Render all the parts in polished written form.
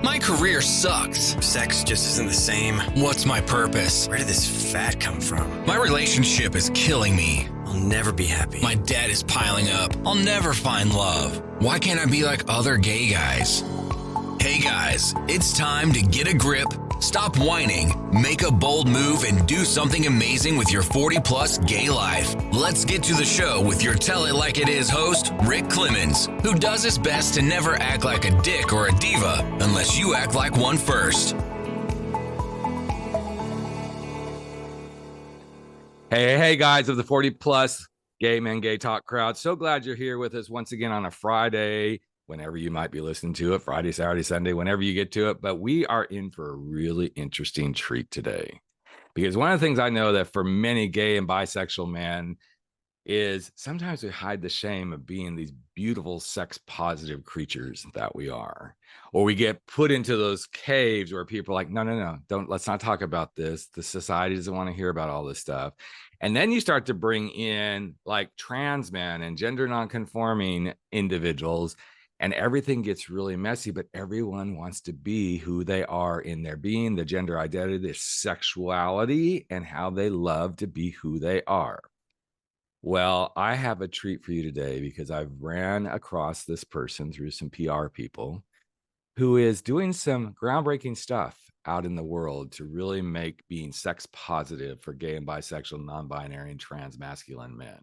My career sucks. Sex just isn't the same. What's my purpose? Where did this fat come from? My relationship is killing me. I'll never be happy. My debt is piling up. I'll never find love. Why can't I be like other gay guys? Hey guys, it's time to get a grip, stop whining, make a bold move, and do something amazing with your 40-plus gay life. Let's get to the show with your Tell It Like It Is host, Rick Clemons, who does his best to never act like a dick or a diva unless you act like one first. Hey guys of the 40-plus gay men, gay talk crowd. So glad you're here with us once again on a Friday, whenever you might be listening to it, Friday, Saturday, Sunday, whenever you get to it. But we are in for a really interesting treat today, because one of the things I know that for many gay and bisexual men is sometimes we hide the shame of being these beautiful sex positive creatures that we are, or we get put into those caves where people are like, no, let's not talk about this. The society doesn't want to hear about all this stuff. And then you start to bring in like trans men and gender nonconforming individuals, and everything gets really messy, but everyone wants to be who they are in their being, the gender identity, their sexuality, and how they love to be who they are. Well, I have a treat for you today, because I've ran across this person through some PR people who is doing some groundbreaking stuff out in the world to really make being sex positive for gay and bisexual, non-binary, and trans masculine men.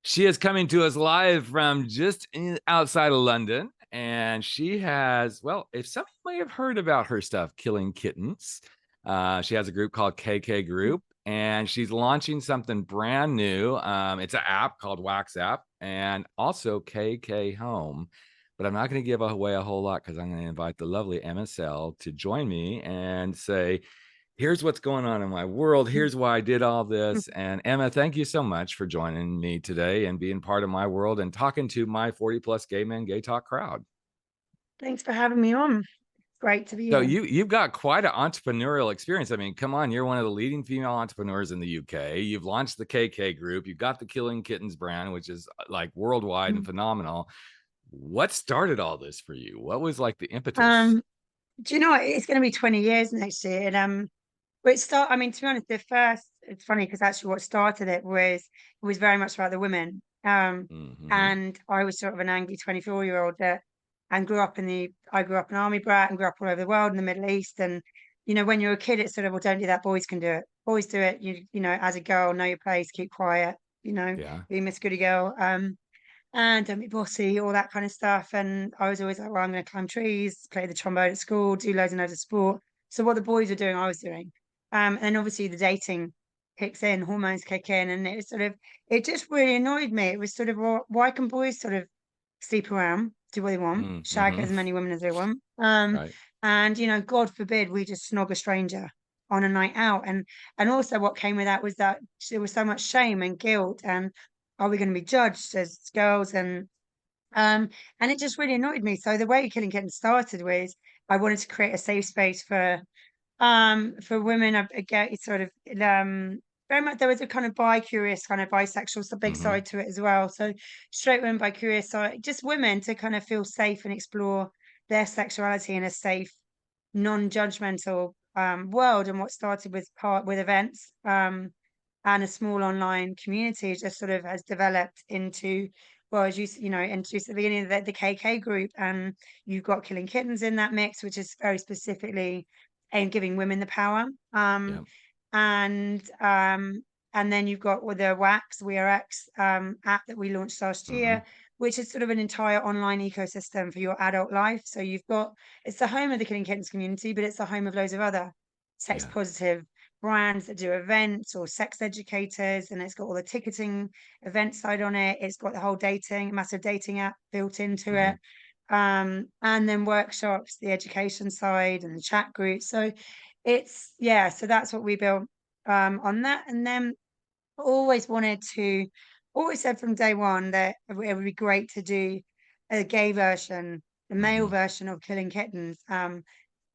She is coming to us live from just outside of London, and she has, well, if some of you may have heard about her stuff, Killing Kittens. She has a group called KK Group, and she's launching something brand new. It's an app called Wax App, and also KK Home. But I'm not going to give away a whole lot, because I'm going to invite the lovely Emma Sayle to join me and say, here's what's going on in my world. Here's why I did all this. And Emma, thank you so much for joining me today and being part of my world and talking to my 40-plus gay men, gay talk crowd. Thanks for having me on. Great to be So here. you've got quite an entrepreneurial experience. I mean, come on, you're one of the leading female entrepreneurs in the UK. You've launched the KK Group. You've got the Killing Kittens brand, which is like worldwide and phenomenal. What started all this for you? What was like the impetus? Do you know what? It's going to be 20 years next year. And I mean, to be honest, it's funny, because actually what started it was very much about the women. And I was sort of an angry 24-year-old and I grew up an army brat and grew up all over the world in the Middle East. And, you know, when you're a kid, it's sort of, well, don't do that. Boys can do it. Boys do it. You know, as a girl, know your place, keep quiet, you know, be Miss Goody Girl. And don't be bossy, all that kind of stuff. And I was always like, well, I'm going to climb trees, play the trombone at school, do loads and loads of sport. So what the boys were doing, I was doing. And obviously the dating kicks in, hormones kick in, and it just really annoyed me. It was sort of, well, why can boys sort of sleep around, do what they want, shag as many women as they want? And, you know, God forbid we just snog a stranger on a night out. And also what came with that was that there was so much shame and guilt, and are we going to be judged as girls? And it just really annoyed me. So the way Killing Kittens started was, I wanted to create a safe space for women. I get sort of very much, there was a kind of bi-curious, kind of bisexual, so big side to it as well. So straight women, bi-curious, so just women to kind of feel safe and explore their sexuality in a safe, non-judgmental world. And what started with events and a small online community just sort of has developed into, well, as you know, introduced at the beginning, the KK Group. And you've got Killing Kittens in that mix, which is very specifically aimed giving women the power. And then you've got with the Wax, We Are X app that we launched last year, which is sort of an entire online ecosystem for your adult life. So it's the home of the Killing Kittens community, but it's the home of loads of other sex positive brands that do events, or sex educators. And it's got all the ticketing event side on it. It's got the whole massive dating app built into it. And then workshops, the education side, and the chat group. So so that's what we built on that. And then always said from day one that it would be great to do a gay version, the male version of Killing Kittens.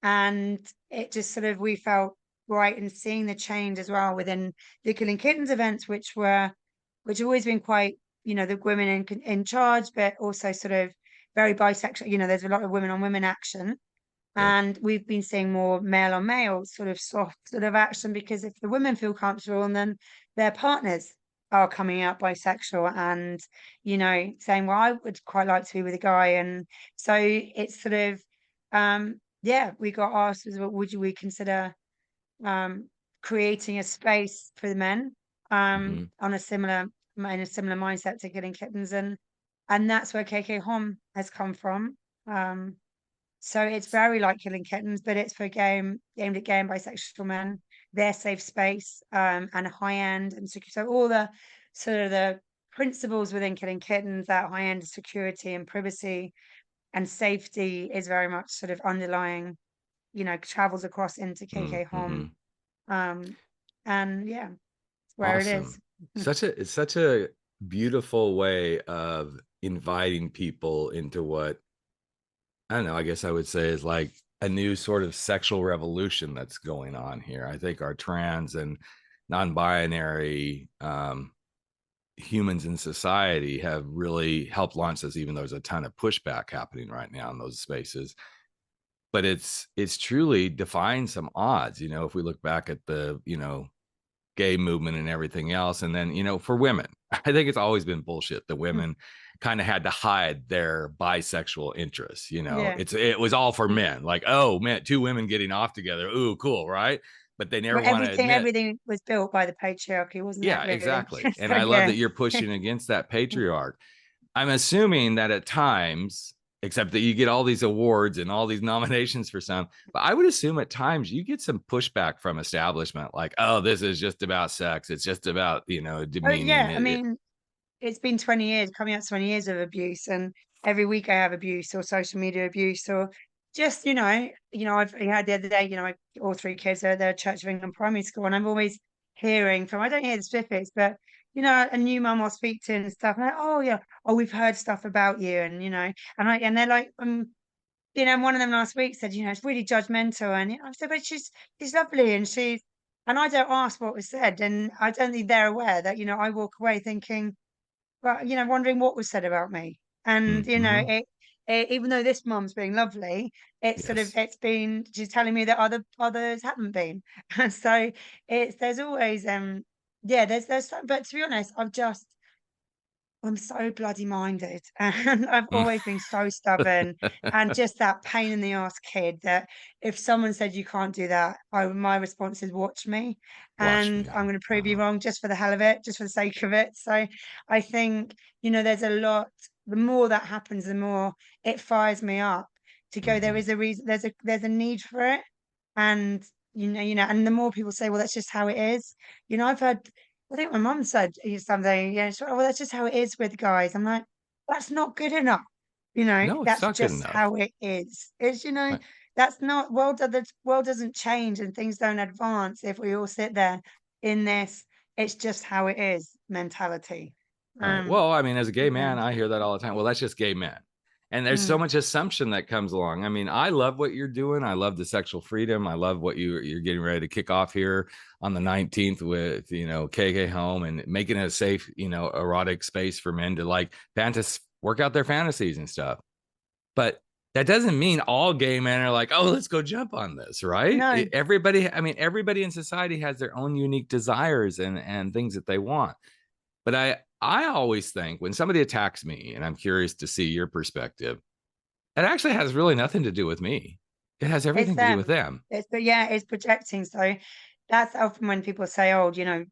And it just sort of, we felt right in seeing the change as well within the Killing Kittens events, which have always been quite, you know, the women in charge, but also sort of very bisexual. You know, there's a lot of women on women action. And we've been seeing more male on male sort of soft sort of action, because if the women feel comfortable, and then their partners are coming out bisexual and, saying, well, I would quite like to be with a guy. And so it's sort of, we got asked, well, we consider creating a space for the men on a similar in a similar mindset to Killing Kittens, and that's where KK Homme has come from. So it's very like Killing Kittens, but it's for aimed at gay and bisexual men, their safe space, and high end and secure. So all the sort of the principles within Killing Kittens, that high end security and privacy and safety, is very much sort of underlying, travels across into KK Homme. And yeah, it's where it is. Awesome. It's such a beautiful way of inviting people into what, I don't know, I guess I would say is like a new sort of sexual revolution that's going on here. I think our trans and non-binary humans in society have really helped launch this, even though there's a ton of pushback happening right now in those spaces. But it's truly defying some odds, if we look back at the, gay movement and everything else. And then, for women, I think it's always been bullshit. The women kind of had to hide their bisexual interests. It was all for men, like, oh man, two women getting off together. Ooh, cool. Right. But they never want to admit everything was built by the patriarchy, wasn't it? Yeah, really? exactly. And I love that you're pushing against that patriarch. I'm assuming that at times, except that you get all these awards and all these nominations for some, but I would assume at times you get some pushback from establishment, like, oh, this is just about sex. It's just about, demeaning. I mean, it's been 20 years, coming up 20 years of abuse, and every week I have abuse or social media abuse, or just, I've had the other day, all three kids are at Church of England primary school, and I'm always hearing from, I don't hear the specifics, but a new mum I'll speak to and stuff, and oh yeah, we've heard stuff about you, and and they're like, one of them last week said, it's really judgmental, and I said, but she's lovely, and I don't ask what was said, and I don't think they're aware that I walk away thinking, well, wondering what was said about me, and even though this mum's being lovely, it's sort of she's telling me that others haven't been, and so there's always there's but to be honest, I'm so bloody minded, and I've always been so stubborn, and just that pain in the ass kid that if someone said you can't do that, my response is watch me, and I'm going to prove you wrong just for the hell of it, just for the sake of it. So I think there's a lot. The more that happens, the more it fires me up to go. There is a reason. There's a need for it, and and the more people say, well, that's just how it is. I've heard. I think my mum said something, well, that's just how it is with guys. I'm like, that's not good enough. No, it's that's not good just enough. how it is. It's, Right. that's not, the world doesn't change and things don't advance if we all sit there in this, it's just how it is mentality. Right. Well, I mean, as a gay man, I hear that all the time. Well, that's just gay men. And there's so much assumption that comes along. I mean, I love what you're doing. I love the sexual freedom. I love what you're getting ready to kick off here on the 19th with, KK Homme, and making it a safe, erotic space for men to like work out their fantasies and stuff. But that doesn't mean all gay men are like, oh, let's go jump on this, right? No. Everybody in society has their own unique desires and things that they want. But I always think when somebody attacks me, and I'm curious to see your perspective, it actually has really nothing to do with me. It has everything to do with them. It's projecting. So that's often when people say, oh, do you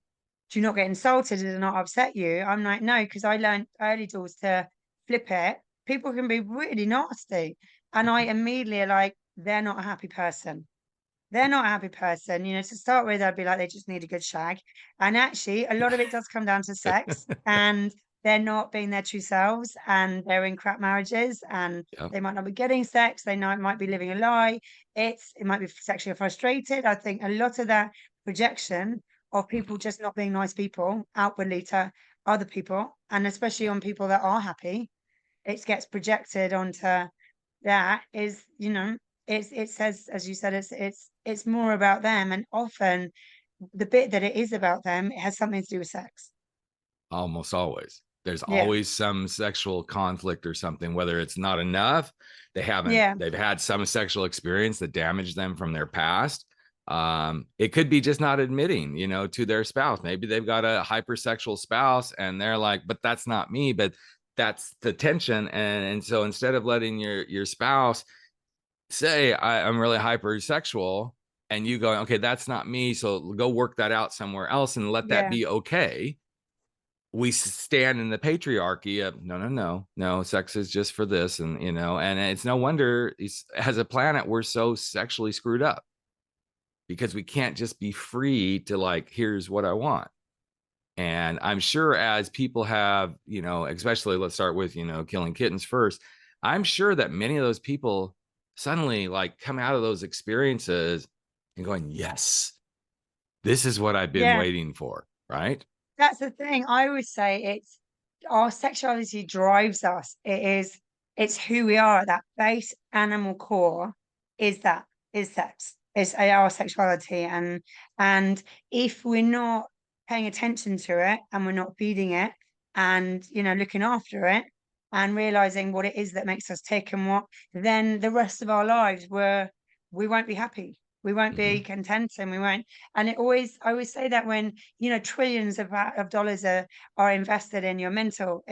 not get insulted? Does it not upset you? I'm like, no, because I learned early doors to flip it. People can be really nasty. And I immediately are like, they're not a happy person. They're not a happy person. To start with, I'd be like, they just need a good shag. And actually, a lot of it does come down to sex, and they're not being their true selves, and they're in crap marriages, and they might not be getting sex. They might be living a lie. It might be sexually frustrated. I think a lot of that projection of people just not being nice people outwardly to other people, and especially on people that are happy, it gets projected onto that is, it says, as you said, it's more about them, and often the bit that it is about them, it has something to do with sex. Almost always. There's always some sexual conflict or something, whether it's not enough, they've had some sexual experience that damaged them from their past. It could be just not admitting, to their spouse. Maybe they've got a hypersexual spouse and they're like, but that's not me, but that's the tension. And so instead of letting your spouse say, I'm really hypersexual, and you go, okay, that's not me, so go work that out somewhere else and let that be okay. We stand in the patriarchy of no, sex is just for this. And, and it's no wonder as a planet, we're so sexually screwed up because we can't just be free to like, here's what I want. And I'm sure as people have, especially let's start with, killing kittens first. I'm sure that many of those people suddenly like come out of those experiences and going, yes, this is what I've been waiting for. Right. That's the thing. I always say it's our sexuality drives us. It's who we are. That base animal core is sex. It's our sexuality. And if we're not paying attention to it and we're not feeding it and looking after it and realizing what it is that makes us tick and then the rest of our lives we won't be happy. We won't be content, and we won't. And I always say that when, trillions of dollars are invested in your mental,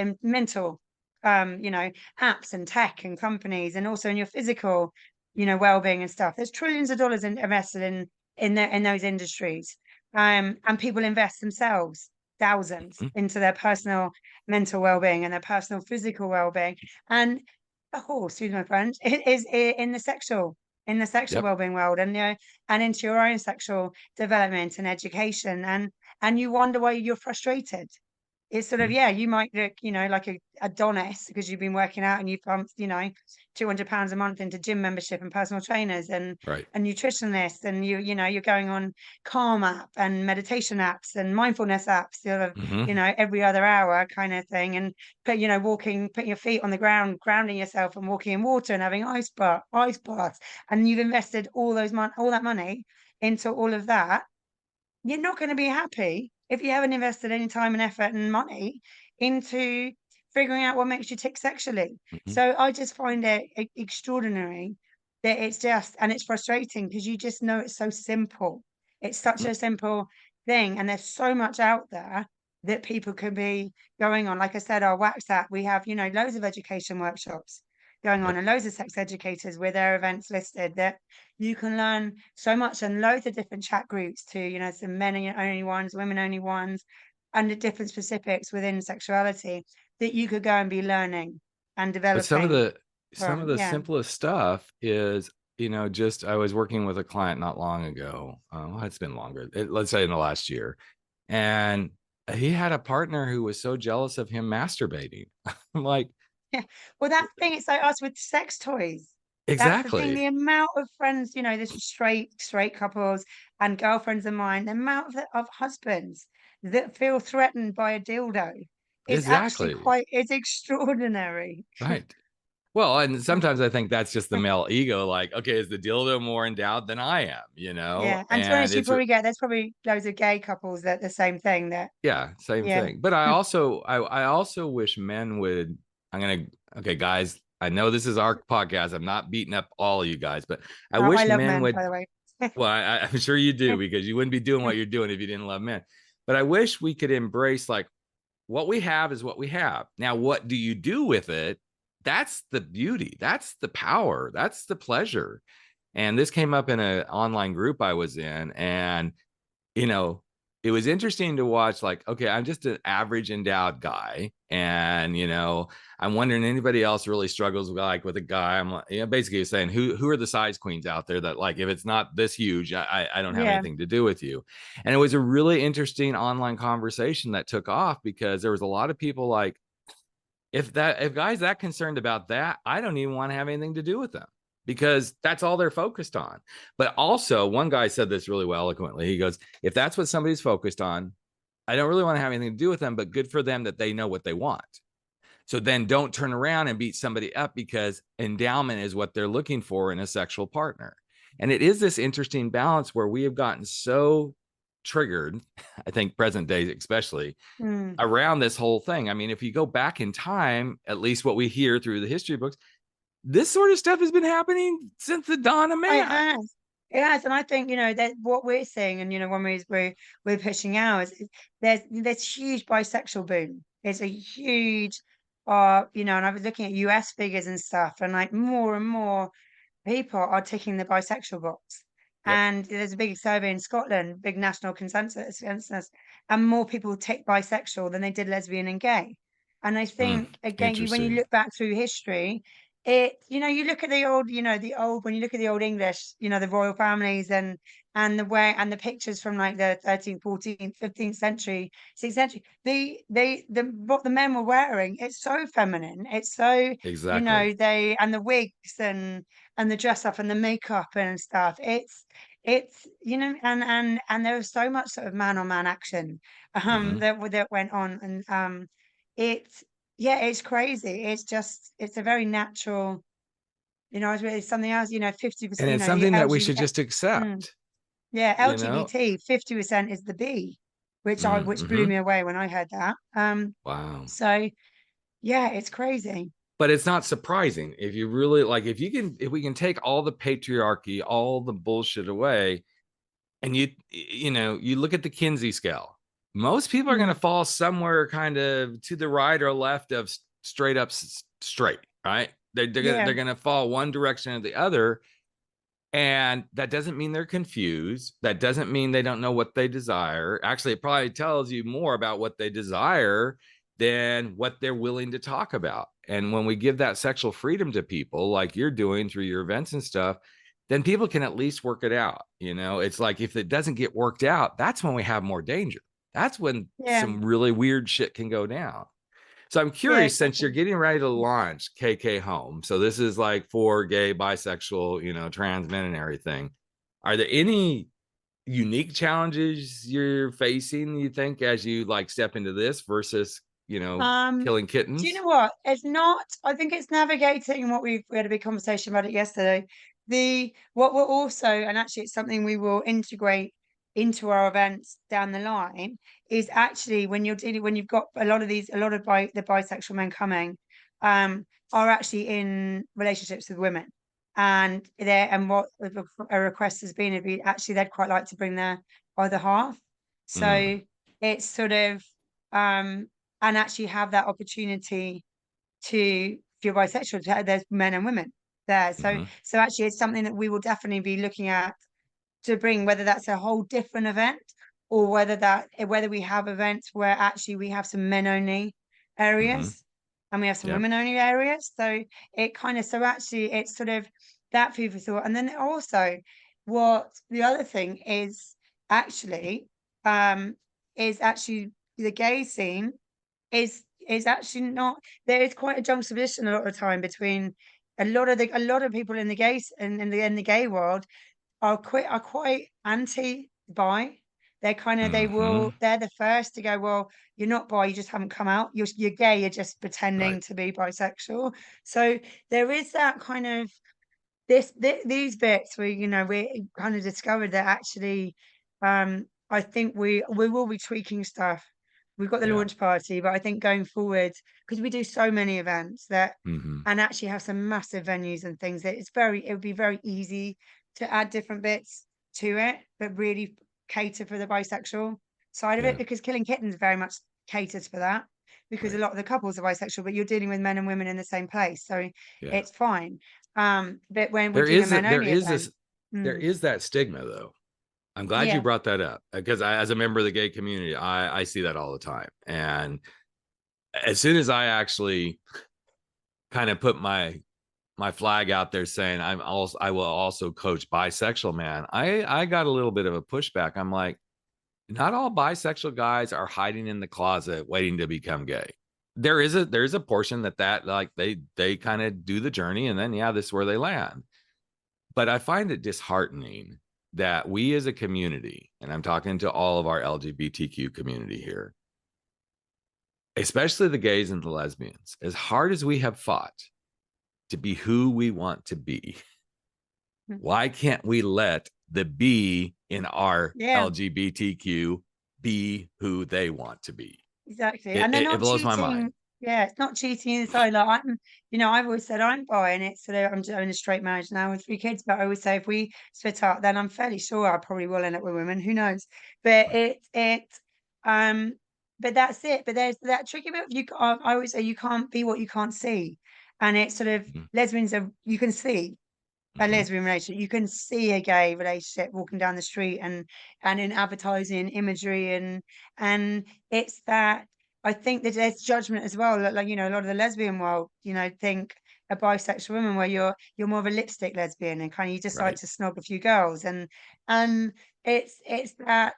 apps and tech and companies, and also in your physical, well-being and stuff. There's trillions of dollars invested in those industries. And people invest themselves thousands into their personal mental well-being and their personal physical well-being. And excuse my French, it is in the sexual well-being world, and and into your own sexual development and education, and you wonder why you're frustrated. It's sort of you might look like a Adonis because you've been working out and you've pumped £200 a month into gym membership and personal trainers and nutritionists, and you're going on calm app and meditation apps and mindfulness apps sort of every other hour kind of thing, and putting your feet on the ground, grounding yourself and walking in water and having ice baths, and you've invested all that money into all of that. You're not going to be happy if you haven't invested any time and effort and money into figuring out what makes you tick sexually. So I just find it extraordinary that it's frustrating because you just know it's so simple. It's such a simple thing, and there's so much out there that people could be going on. Like I said, our Wax app, we have, loads of education workshops going on and loads of sex educators with their events listed that you can learn so much, and loads of different chat groups too, some men only ones, women only ones, and the different specifics within sexuality that you could go and be learning and developing. But some of the simplest stuff is, just I was working with a client not long ago. It's been longer. Let's say in the last year. And he had a partner who was so jealous of him masturbating. I'm like, well, that thing, it's like us with sex toys. Exactly. That's the thing, the amount of friends, this is straight couples and girlfriends of mine, the amount of husbands that feel threatened by a dildo is actually it's extraordinary. Right. Well, and sometimes I think that's just the male ego. Like, okay, is the dildo more endowed than I am? Yeah, and to be honest, there's probably loads of gay couples that the same thing. Same thing. But I also wish men would. Okay, guys. I know this is our podcast. I'm not beating up all of you guys, but I wish men would. By the way. Well, I'm sure you do, because you wouldn't be doing what you're doing if you didn't love men. But I wish we could embrace, like, what we have is what we have. Now, what do you do with it? That's the beauty. That's the power. That's the pleasure. And this came up in an online group I was in, and it was interesting to watch. Like, okay, I'm just an average endowed guy, and I'm wondering, anybody else really struggles with a guy? I'm like, basically saying, who are the size queens out there that, like, if it's not this huge, I don't have anything to do with you. And it was a really interesting online conversation that took off, because there was a lot of people like, if guys that concerned about that, I don't even want to have anything to do with them, because that's all they're focused on. But also, one guy said this really well eloquently. He goes, if that's what somebody's focused on, I don't really want to have anything to do with them, but good for them that they know what they want. So then don't turn around and beat somebody up, because endowment is what they're looking for in a sexual partner. And it is this interesting balance where we have gotten so triggered, I think present day especially, around this whole thing. I mean, if you go back in time, at least what we hear through the history books, this sort of stuff has been happening since the dawn of man. It has. It has, and I think, you know, that what we're seeing, and, you know, when we're pushing ours, there's huge bisexual boom. It's a huge, you know, and I was looking at US figures and stuff, and like more and more people are ticking the bisexual box. Yep. And there's a big survey in Scotland, big national consensus, and more people tick bisexual than they did lesbian and gay. And I think, again, when you look back through history, you know, you look at the old, you know, when you look at the old English, you know, the royal families and the way and the pictures from like the 13th, 14th, 15th century, 16th century, what the men were wearing, it's so feminine. It's so, exactly, you know, and the wigs and the dress up and the makeup and stuff. It's, you know, and there was so much sort of man on man action that went on. And it's, yeah, it's crazy. It's a very natural, you know, it's something else, you know, 50%, and you it's know, something that we should just accept. Yeah, you know? LGBT, 50% is the B, which blew me away when I heard that. Wow. So yeah, it's crazy. But it's not surprising if you really like, if we can take all the patriarchy, all the bullshit away, and you know, you look at the Kinsey scale, most people are going to fall somewhere kind of to the right or left of straight up straight, right? They're going to fall one direction or the other. And that doesn't mean they're confused. That doesn't mean they don't know what they desire. Actually, it probably tells you more about what they desire than what they're willing to talk about. And when we give that sexual freedom to people, like you're doing through your events and stuff, then people can at least work it out. You know, it's like if it doesn't get worked out, that's when we have more danger. That's when some really weird shit can go down. So I'm curious, since you're getting ready to launch KK Homme, so this is like for gay, bisexual, you know, trans men and everything. Are there any unique challenges you're facing, you think, as you like step into this versus, you know, killing kittens? Do you know what? It's not, I think it's navigating what we had a big conversation about it yesterday. What we're also, and actually it's something we will integrate into our events down the line, is actually when you've got a lot of the bisexual men coming, are actually in relationships with women. And what a request has been, actually they'd quite like to bring their other half. So it's sort of, and actually have that opportunity if you're bisexual, there's men and women there. So actually it's something that we will definitely be looking at to bring, whether that's a whole different event or whether we have events where actually we have some men only areas and we have some women only areas. So actually it's sort of that food for thought. And then also what the other thing is actually the gay scene is actually not, there is quite a juxtaposition a lot of the time between a lot of people in the gay world are quite anti-bi. They're kind of they're the first to go, well, you're not bi, you just haven't come out. You're gay, you're just pretending to be bisexual. So there is that kind of these bits where, you know, we kind of discovered that actually I think we will be tweaking stuff. We've got the launch party, but I think going forward, because we do so many events that and actually have some massive venues and things, that it would be very easy to add different bits to it, but really cater for the bisexual side of it, because Killing Kittens very much caters for that, because a lot of the couples are bisexual, but you're dealing with men and women in the same place, so it's fine. But when we're doing a men only event, there is that stigma, though. I'm glad you brought that up, because as a member of the gay community, I see that all the time. And as soon as I actually kind of put my flag out there saying I will also coach bisexual man, I got a little bit of a pushback. I'm like, not all bisexual guys are hiding in the closet waiting to become gay. There's a portion that like they kind of do the journey, and then this is where they land. But I find it disheartening that we as a community, and I'm talking to all of our LGBTQ community here, especially the gays and the lesbians, as hard as we have fought to be who we want to be, why can't we let the B in our Yeah. LGBTQ be who they want to be. Exactly. It, And they're it, it not blows my mind. cheating. Yeah, it's not cheating inside. Like I'm, I've always said I'm bi, and it's sort of I'm in a straight marriage now with 3 kids. But I always say if we split up, then I'm fairly sure I probably will end up with women. Who knows? But um, but that's it. But there's that tricky bit. I always say you can't be what you can't see, and it's sort of Mhm. lesbians are you can see a Mhm. lesbian relationship. You can see a gay relationship walking down the street and in advertising, imagery, and it's that I think that there's judgment as well. Like a lot of the lesbian world, think a bisexual woman where you're more of a lipstick lesbian and kind of you just like Right. to snog a few girls and it's that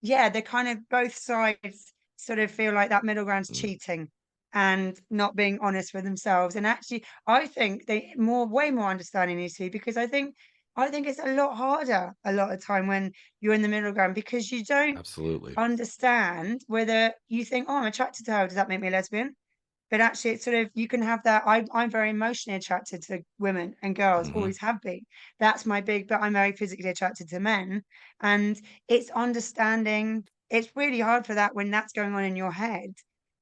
the kind of both sides sort of feel like that middle ground's Mm. cheating and not being honest with themselves. And actually, I think they way more understanding needs to be because I think it's a lot harder a lot of time when you're in the middle ground because you don't Absolutely. understand whether you think, oh, I'm attracted to her. Does that make me a lesbian? But actually, it's sort of you can have that. I'm very emotionally attracted to women and girls, Hmm. always have been. That's my big. But I'm very physically attracted to men, and it's understanding. It's really hard for that when that's going on in your head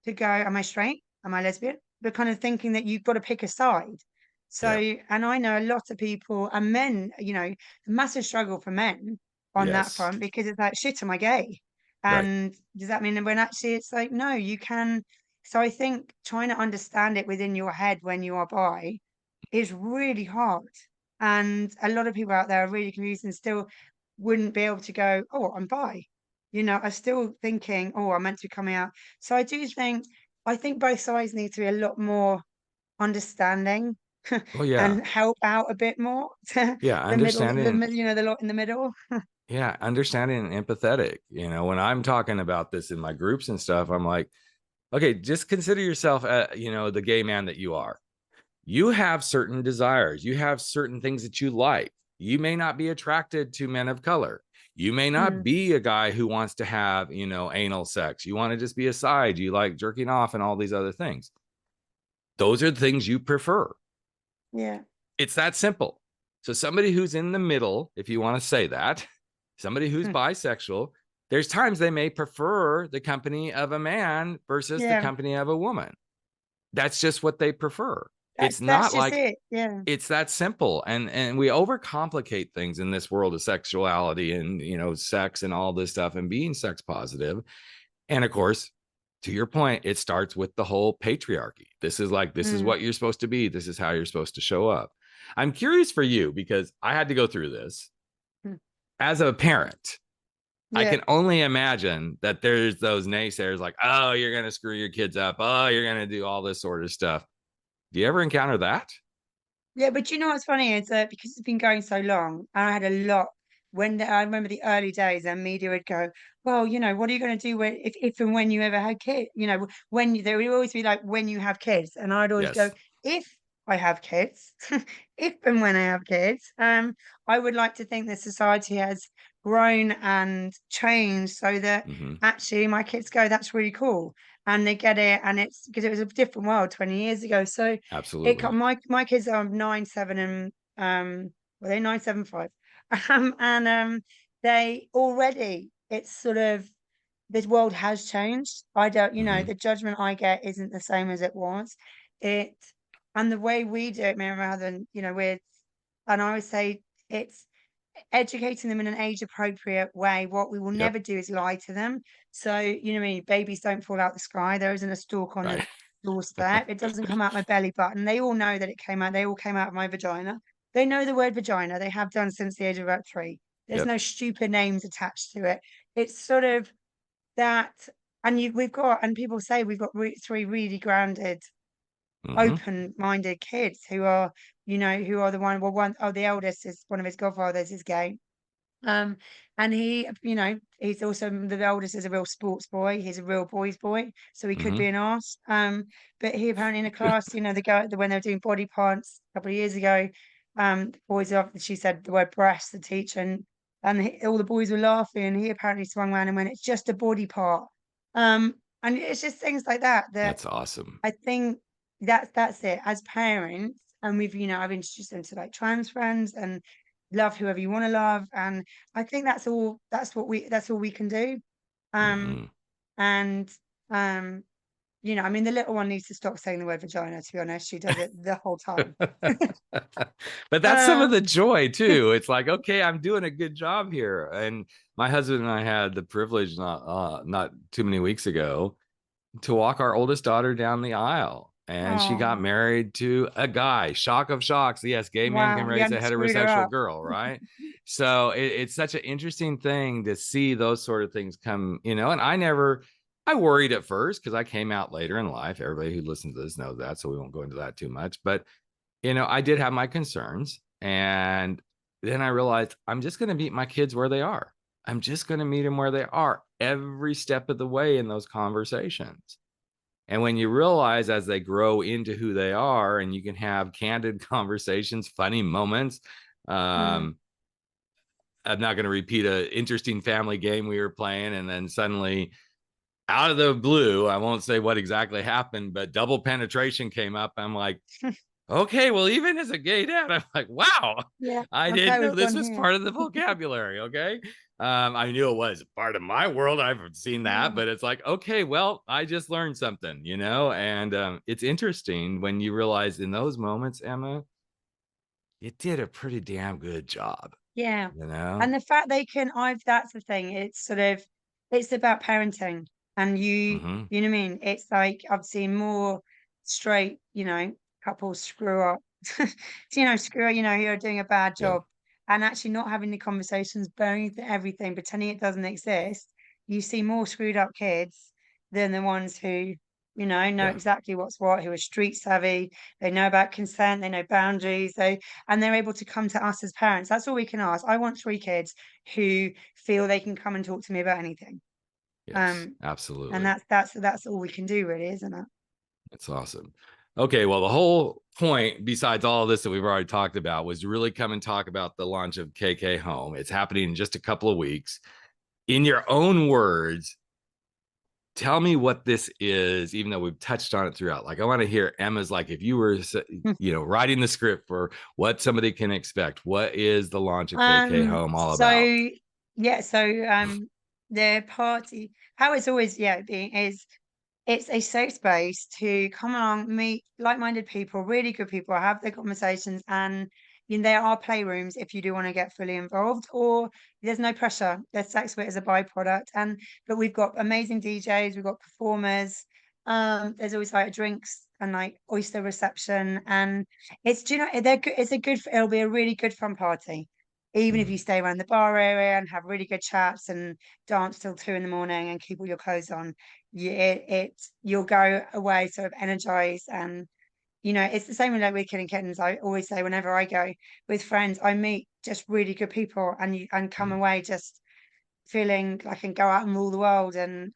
to go, am I straight? Am I lesbian? But kind of thinking that you've got to pick a side. So, Yeah. and I know a lot of people and men, a massive struggle for men on that Yes. front because it's like, shit, am I gay? Right. And does that mean that when actually it's like, no, you can so I think trying to understand it within your head when you are bi is really hard. And a lot of people out there are really confused and still wouldn't be able to go, oh, I'm bi. Are still thinking, oh, I'm meant to be coming out. So I think both sides need to be a lot more understanding Oh yeah. and help out a bit more to Yeah. the middle, Understanding. the lot in the middle. Yeah. Understanding and empathetic. When I'm talking about this in my groups and stuff, I'm like, okay, just consider yourself, the gay man that you are. You have certain desires. You have certain things that you like. You may not be attracted to men of color. You may not Mm, be a guy who wants to have, anal sex. You want to just be a side. You like jerking off and all these other things. Those are the things you prefer. yeah. It's that simple. So somebody who's in the middle, if you want to say that, somebody who's bisexual, there's times they may prefer the company of a man versus the Yeah. company of a woman. That's just what they prefer. That's It's that's not just like it. Yeah. it's that simple. And we overcomplicate things in this world of sexuality and sex and all this stuff and being sex positive. And of course, to your point, it starts with the whole patriarchy. This is Mm, what you're supposed to be. This is how you're supposed to show up. I'm curious for you because I had to go through this mm. as a parent. I Yeah. can only imagine that there's those naysayers like, oh, you're going to screw your kids up. Oh, you're going to do all this sort of stuff. Do you ever encounter that? Yeah, but you know what's funny is that because it's been going so long, and I had a lot I remember the early days, and media would go, "Well, what are you going to do if and when you ever had kids? There would always be like when you have kids," and I'd always go, Yes. "If I have kids, if and when I have kids, I would like to think that society has grown and changed so that Hmm. actually my kids go, that's really cool." And they get it, and it's because it was a different world 20 years ago. So Absolutely. my kids are 9, 7, and they 9, 7, 5, and they already it's sort of this world has changed. I don't, Hmm. the judgment I get isn't the same as it was. It and the way we do it, me and rather than with, and I would say it's educating them in an age appropriate way. What we will Yep. never do is lie to them. So, what I mean, babies don't fall out the sky. There isn't a stalk on the Right. doorstep. It doesn't come out my belly button. They all know that it came out. They all came out of my vagina. They know the word vagina. They have done since the age of about 3. There's Yep. no stupid names attached to it. It's sort of that, and and people say we've got 3 really grounded, Hmm. open-minded kids who are the the eldest is one of his godfathers is gay. Um, and he's also the eldest is a real sports boy. He's a real boy's boy, so he could Hmm. be an arse. But he apparently in a class, when they were doing body parts a couple of years ago, the boys she said the word breast, the teacher, and all the boys were laughing. And he apparently swung around and went, "It's just a body part." And it's just things like that That's awesome. I think that's it. As parents, and I've introduced them to like trans friends and love whoever you want to love. And I think that's all we can do. Um, Mhm. and you know, I mean, the little one needs to stop saying the word vagina, to be honest. She does it the whole time. But that's some of the Um, joy too. It's like, okay, I'm doing a good job here. And my husband and I had the privilege not too many weeks ago to walk our oldest daughter down the aisle. And she got oh, married to a guy. Shock of shocks. Yes, gay men can wow, you raise a hadn't screwed her heterosexual up. girl, right? So it's such an interesting thing to see those sort of things come, you know. And I worried at first because I came out later in life. Everybody who listens to this knows that, so we won't go into that too much. But you know, I did have my concerns. And then I realized I'm just going to meet my kids where they are. I'm just going to meet them where they are every step of the way in those conversations. And when you realize as they grow into who they are and you can have candid conversations, funny moments, Mm. I'm not going to repeat an interesting family game we were playing. And then suddenly out of the blue, I won't say what exactly happened, but double penetration came up. I'm like, okay, well, even as a gay dad, I'm like, wow, Yeah, I okay, didn't know we've this gone was here. part of the vocabulary. Okay. I knew it was part of my world. I've seen that, Yeah. but it's like, okay, well, I just learned something, you know, and it's interesting when you realize in those moments, Emma, you did a pretty damn good job, Yeah. you know? And the fact they can I've that's the thing. It's sort of it's about parenting. And Mm-hmm. you know what I mean? It's like I've seen more straight, you know, couples screw up. You know, screw you know, you're doing a bad Yep. job and actually not having the conversations, burying everything, pretending it doesn't exist. You see more screwed up kids than the ones who, you know Yeah. exactly what's what, who are street savvy, they know about consent, they know boundaries, and they're able to come to us as parents. That's all we can ask. I want 3 kids who feel they can come and talk to me about anything. Yes, Um, and absolutely. that's all we can do really, isn't it? It's awesome. Okay, well, the whole point, besides all of this that we've already talked about, was to really come and talk about the launch of KK Home. It's happening in just a couple of weeks. In your own words, tell me what this is, even though we've touched on it throughout. Like, I want to hear Emma's, like, if you were, you know, writing the script for what somebody can expect, what is the launch of KK Home all about? So yeah, the party, how it's always being is it's a safe space to come along, meet like-minded people, really good people, have their conversations, and you know, there are playrooms if you do want to get fully involved, or there's no pressure. There's sex with it as a byproduct, and but we've got amazing DJs, we've got performers. There's always like drinks and like oyster reception, and it's do you know they're good. It'll be a really good fun party. Even if Mm, you stay around the bar area and have really good chats and dance till 2 in the morning and keep all your clothes on, you'll go away sort of energized. And you know it's the same with like with Kid and Kittens. I always say whenever I go with friends I meet just really good people and come mm, away just feeling like I can go out and rule the world. And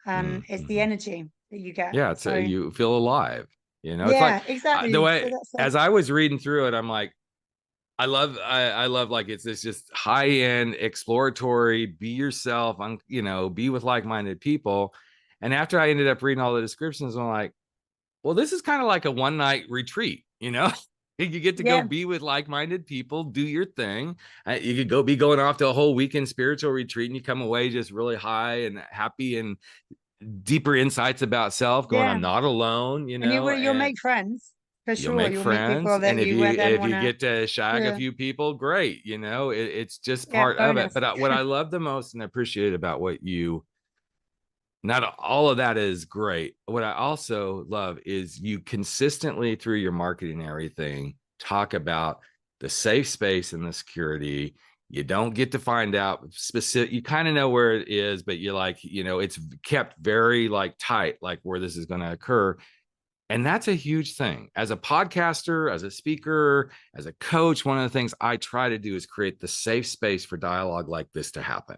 it's the mhm. energy that you get. Yeah, it's So you feel alive. You know, it's like yeah, the exactly. So way that's as I was reading through it, I'm like, I love like it's this just high end exploratory, be yourself, you know, be with like minded people. And after I ended up reading all the descriptions, I'm like, well, this is kind of like a one night retreat, you know? You get to go yeah, be with like minded people, do your thing. You could be going off to a whole weekend spiritual retreat and you come away just really high and happy and deeper insights about self, going, yeah. I'm not alone, you And know, you'll and make friends for you'll sure. make You'll meet friends. people And that if you you will then if want you to, get to shag a yeah, few people, great. You know, it's just yeah, part of it. bonus. But what I love the most and appreciate about what you not all of that is great. What I also love is you consistently through your marketing and everything talk about the safe space and the security. You don't get to find out specific, you kind of know where it is, but you like, you know, it's kept very like tight, like where this is going to occur. And that's a huge thing. As a podcaster, as a speaker, as a coach, one of the things I try to do is create the safe space for dialogue like this to happen.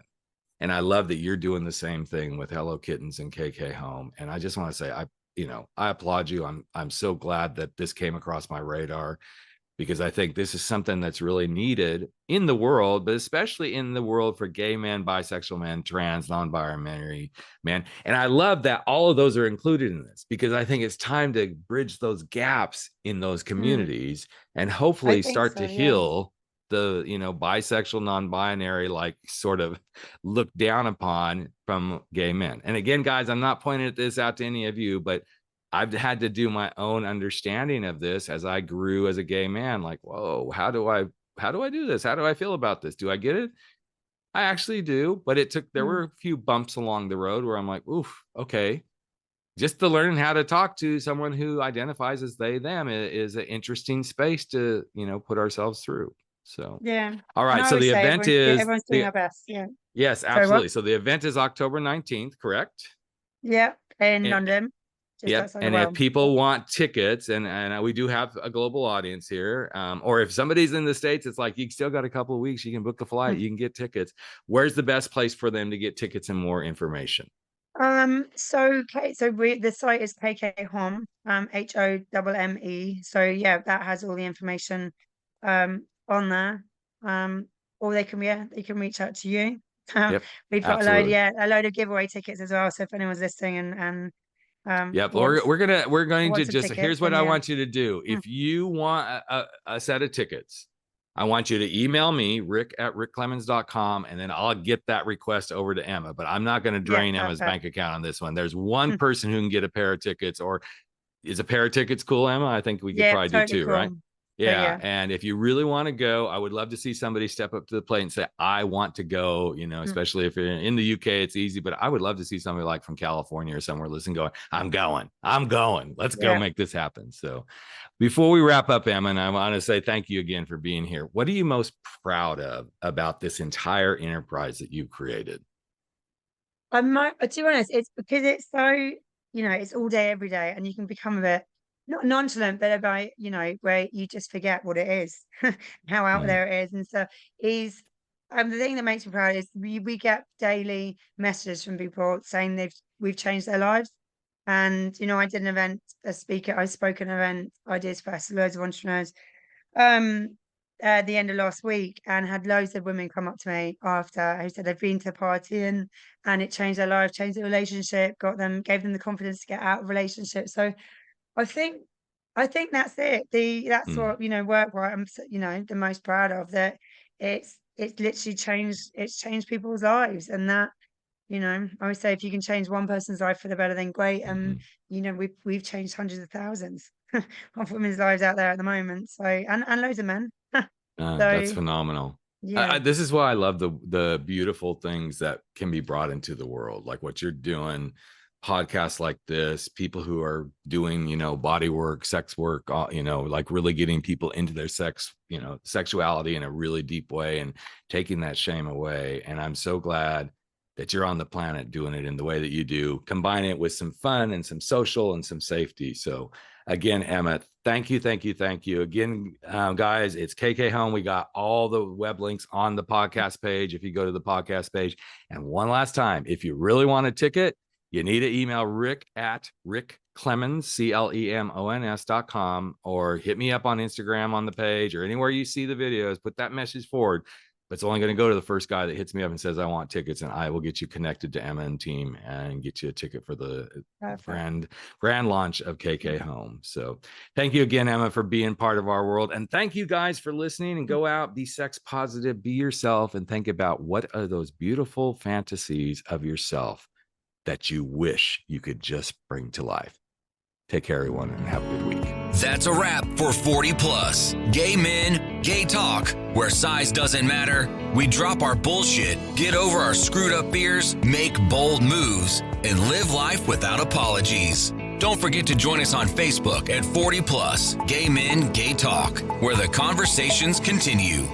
And I love that you're doing the same thing with Hello Kittens and KK Home. And I just want to say, you know, I applaud you. I'm so glad that this came across my radar because I think this is something that's really needed in the world, but especially in the world for gay men, bisexual men, trans, non-binary men. And I love that all of those are included in this because I think it's time to bridge those gaps in those Mm, communities and I hopefully think start so, to yeah. heal the, bisexual, non-binary, like sort of looked down upon from gay men. And again, guys, I'm not pointing this out to any of you, but I've had to do my own understanding of this as I grew as a gay man. Like, whoa, how do I do this? How do I feel about this? Do I get it? I actually do, but there were a few bumps along the road where I'm like, oof, okay. Just to learn how to talk to someone who identifies as they, them is an interesting space to, put ourselves through. So, yeah. All right. So the event is everyone's doing our best. Yeah. Yes, absolutely. So the event is October 19th, correct? Yeah. In London. Yep. And if people want tickets, and we do have a global audience here, or if somebody's in the States, it's like, you still got a couple of weeks, you can book a flight, you can get tickets. Where's the best place for them to get tickets and more information? The site is KK Homme, HOMME. So yeah, that has all the information on there. Or they can reach out to you. We've got a load of giveaway tickets as well. So if anyone's listening and we're going to just, here's what I want you to do. If you want a set of tickets, I want you to email me, rick@rickclemons.com, and then I'll get that request over to Emma. But I'm not going to drain Emma's bank account on this one. There's one person who can get a pair of tickets, or is a pair of tickets cool, Emma? I think we could probably do two, cool. Right? Yeah. And if you really want to go, I would love to see somebody step up to the plate and say, I want to go, especially if you're in the UK, it's easy, but I would love to see somebody like from California or somewhere listening going, I'm going, let's go make this happen. So before we wrap up, Emma, and I want to say thank you again for being here. What are you most proud of about this entire enterprise that you've created? To be honest, it's because it's so, it's all day, every day, and you can become a bit not nonchalant, but about, where you just forget what it is, how out there it is. And so the thing that makes me proud is we get daily messages from people saying we've changed their lives. And, I did an event, I spoke at an event, Ideas Fest, loads of entrepreneurs, at the end of last week, and had loads of women come up to me after who said they've been to a party and it changed their life, changed their relationship, gave them the confidence to get out of relationships. So I think that's it. That's what, work where I'm, the most proud of, that it's literally changed people's lives. And that, I always say, if you can change one person's life for the better, then great. And, we've changed hundreds of thousands of women's lives out there at the moment. So, and loads of men. That's phenomenal. Yeah. This is why I love the beautiful things that can be brought into the world, like what you're doing, podcasts like this, people who are doing, body work, sex work, like really getting people into their sexuality in a really deep way and taking that shame away. And I'm so glad that you're on the planet doing it in the way that you do, combine it with some fun and some social and some safety. So again, Emma, thank you. Again, guys, it's KK Homme. We got all the web links on the podcast page if you go to the podcast page. And one last time, if you really want a ticket, you need to email rick@rickclemons, CLEMONS.com, or hit me up on Instagram on the page or anywhere you see the videos. Put that message forward. But it's only going to go to the first guy that hits me up and says, I want tickets, and I will get you connected to Emma and team and get you a ticket for the grand launch of KK Homme. So thank you again, Emma, for being part of our world. And thank you guys for listening, and go out, be sex positive, be yourself, and think about what are those beautiful fantasies of yourself that you wish you could just bring to life. Take care, everyone, and have a good week. That's a wrap for 40 Plus. Gay men, gay talk, where size doesn't matter. We drop our bullshit, get over our screwed up fears, make bold moves, and live life without apologies. Don't forget to join us on Facebook at 40 Plus, Gay Men, Gay Talk, where the conversations continue.